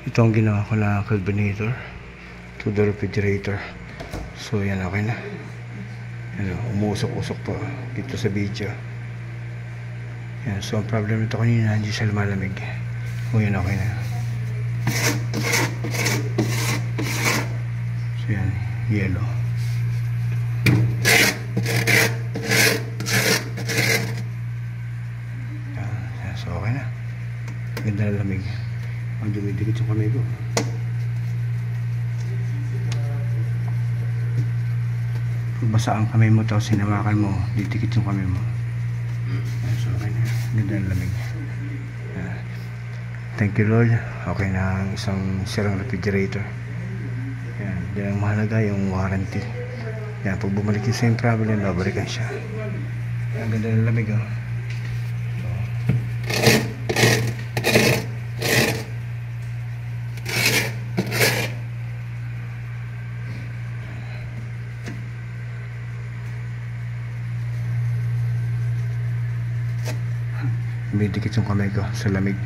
Ito ang ginawa ko na carbonator to the refrigerator. So yan, okay na. Ano, umuusok-usok po dito sa video. Yan, so ang problem nito kanina, hindi siya lumalamig. O yan, okay na. So yan, yellow. Yan, so okay na. Ganda na lamig. Ang dumidikit yung kamay ko. Pag basa ang kamay mo tapos sinawakan mo, didikit yung kamay mo. So okay na. Ganda na lamig. Thank you Lord. Okay na ang isang sirang refrigerator. Yan. Yan ang mahalaga, yung warranty. Yan. Pag bumalik yung same problem, babalikan siya. Ang ganda na lamig, oh. May dikit yung kamay ko sa lamig.